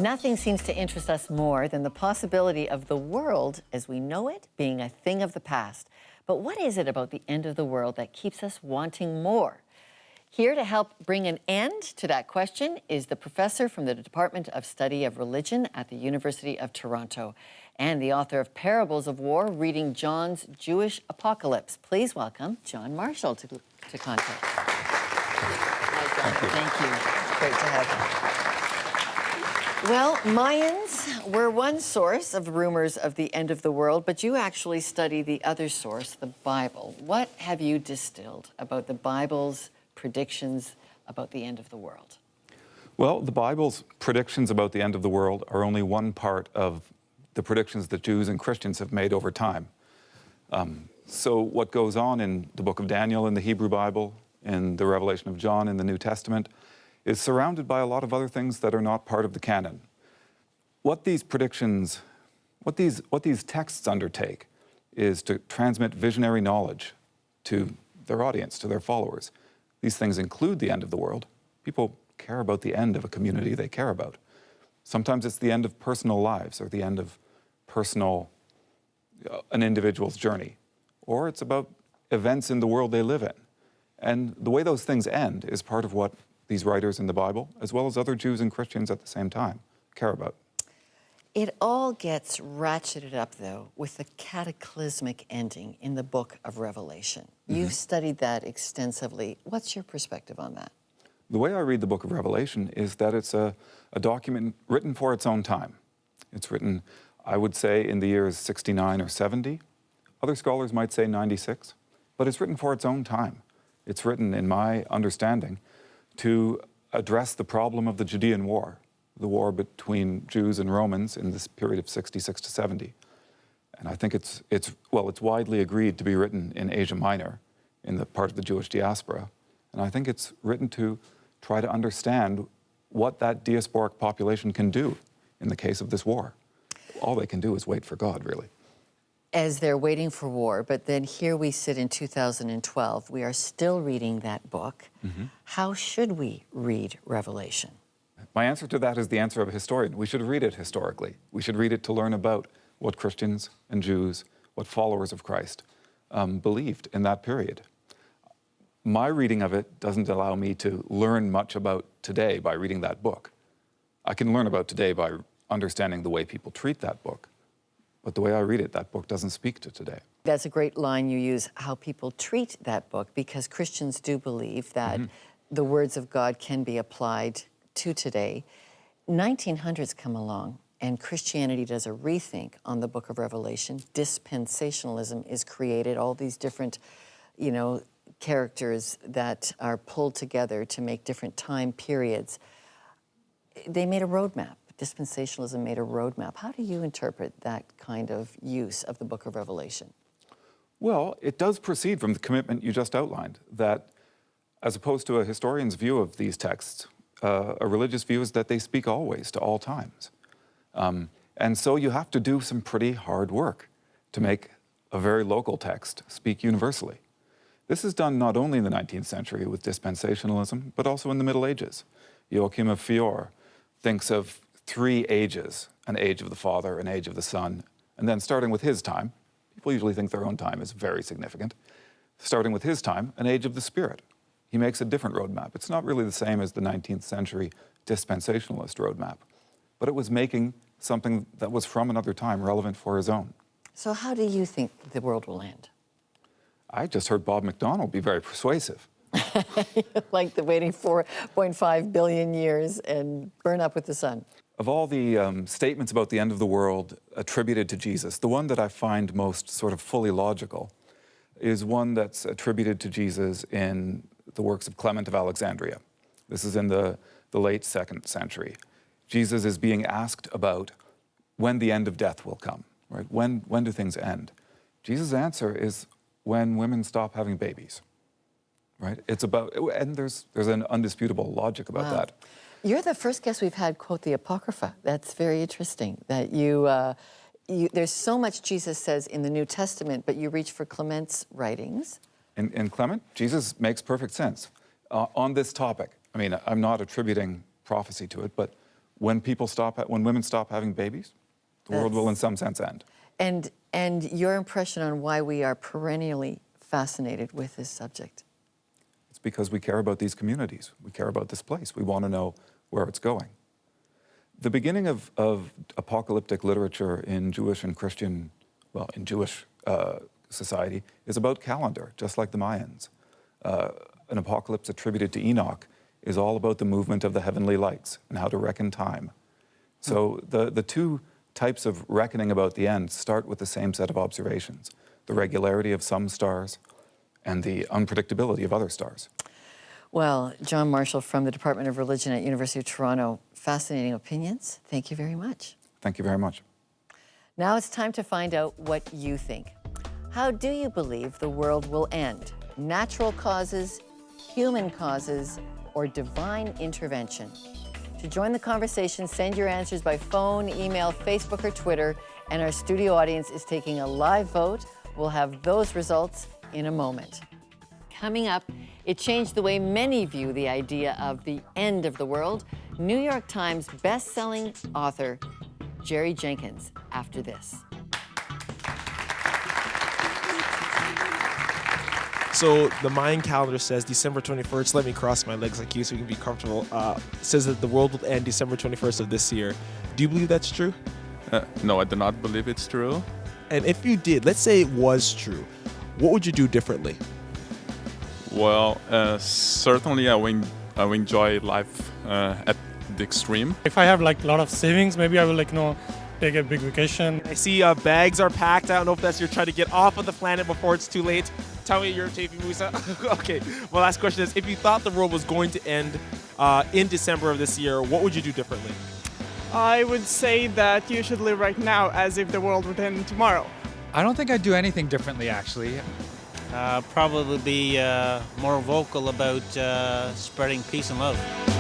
Nothing seems to interest us more than the possibility of the world as we know it being a thing of the past. But what is it about the end of the world that keeps us wanting more? Here to help bring an end to that question is the professor from the Department of Study of Religion at the University of Toronto and the author of Parables of War, reading John's Jewish Apocalypse. Please welcome John Marshall to Context. Hi, John. Thank you. Great to have you. Well, Mayans were one source of rumors of the end of the world, but you actually study the other source, the Bible. What have you distilled about the Bible's predictions about the end of the world? Well, the Bible's predictions about the end of the world are only one part of the predictions that Jews and Christians have made over time. So what goes on in the book of Daniel in the Hebrew Bible, in the Revelation of John in the New Testament, is surrounded by a lot of other things that are not part of the canon. What these predictions, what these texts undertake is to transmit visionary knowledge to their audience, to their followers. These things include the end of the world. People care about the end of a community they care about. Sometimes it's the end of personal lives or the end of an individual's journey. Or it's about events in the world they live in. And the way those things end is part of what these writers in the Bible, as well as other Jews and Christians at the same time, care about. It all gets ratcheted up, though, with the cataclysmic ending in the book of Revelation. You've studied that extensively. What's your perspective on that? The way I read the book of Revelation is that it's a document written for its own time. It's written, I would say, in the years 69 or 70. Other scholars might say 96, but it's written for its own time. It's written, in my understanding, to address the problem of the Judean War, the war between Jews and Romans in this period of 66 to 70. And I think it's widely agreed to be written in Asia Minor, in the part of the Jewish diaspora. And I think it's written to try to understand what that diasporic population can do in the case of this war. All they can do is wait for God, really. As they're waiting for war, but then here we sit in 2012. We are still reading that book. How should we read Revelation? My answer to that is the answer of a historian. We should read it historically. We should read it to learn about what Christians and Jews, what followers of Christ believed in that period. My reading of it doesn't allow me to learn much about today by reading that book. I can learn about today by understanding the way people treat that book. But the way I read it, that book doesn't speak to today. That's a great line you use, how people treat that book, because Christians do believe that the words of God can be applied to today. 1900s come along, and Christianity does a rethink on the book of Revelation. Dispensationalism is created, all these different, characters that are pulled together to make different time periods. They made a roadmap. Dispensationalism made a roadmap. How do you interpret that kind of use of the book of Revelation? Well, it does proceed from the commitment you just outlined, that as opposed to a historian's view of these texts, a religious view is that they speak always, to all times. And so you have to do some pretty hard work to make a very local text speak universally. This is done not only in the 19th century with dispensationalism, but also in the Middle Ages. Joachim of Fior thinks of 3 ages, an age of the Father, an age of the Son, and then starting with his time, people usually think their own time is very significant, starting with his time, an age of the Spirit. He makes a different roadmap. It's not really the same as the 19th century dispensationalist roadmap, but it was making something that was from another time relevant for his own. So how do you think the world will end? I just heard Bob McDonnell be very persuasive. Like the waiting 4.5 billion years and burn up with the sun. Of all the statements about the end of the world attributed to Jesus, the one that I find most sort of fully logical is one that's attributed to Jesus in the works of Clement of Alexandria. This is in the late 2nd century. Jesus is being asked about when the end of death will come, right? When do things end? Jesus' answer is when women stop having babies, right? It's about, and there's an undisputable logic about that. You're the first guest we've had quote the Apocrypha. That's very interesting, that there's so much Jesus says in the New Testament, but you reach for Clement's writings. In Clement, Jesus makes perfect sense on this topic. I mean, I'm not attributing prophecy to it, but when women stop having babies, the world will in some sense end. And your impression on why we are perennially fascinated with this subject? It's because we care about these communities. We care about this place. We want to know where it's going. The beginning of apocalyptic literature in Jewish and Christian, well, in Jewish society is about calendar, just like the Mayans. An apocalypse attributed to Enoch is all about the movement of the heavenly lights and how to reckon time. So the two types of reckoning about the end start with the same set of observations, the regularity of some stars and the unpredictability of other stars. Well, John Marshall from the Department of Religion at University of Toronto, fascinating opinions. Thank you very much. Thank you very much. Now it's time to find out what you think. How do you believe the world will end? Natural causes, human causes, or divine intervention? To join the conversation, send your answers by phone, email, Facebook, or Twitter, and our studio audience is taking a live vote. We'll have those results in a moment. Coming up, it changed the way many view the idea of the end of the world. New York Times best-selling author Jerry Jenkins after this. So the Mayan calendar says December 21st. Let me cross my legs like you so we can be comfortable. Says that the world will end December 21st of this year. Do you believe that's true? No, I do not believe it's true. And if you did, let's say it was true, what would you do differently? Well, certainly I will enjoy life at the extreme. If I have like a lot of savings, maybe I will take a big vacation. I see bags are packed. I don't know if that's you're trying to get off of the planet before it's too late. Tell me your take, Musa. Okay, my last question is, if you thought the world was going to end in December of this year, what would you do differently? I would say that you should live right now as if the world would end tomorrow. I don't think I'd do anything differently, actually. Probably be more vocal about spreading peace and love.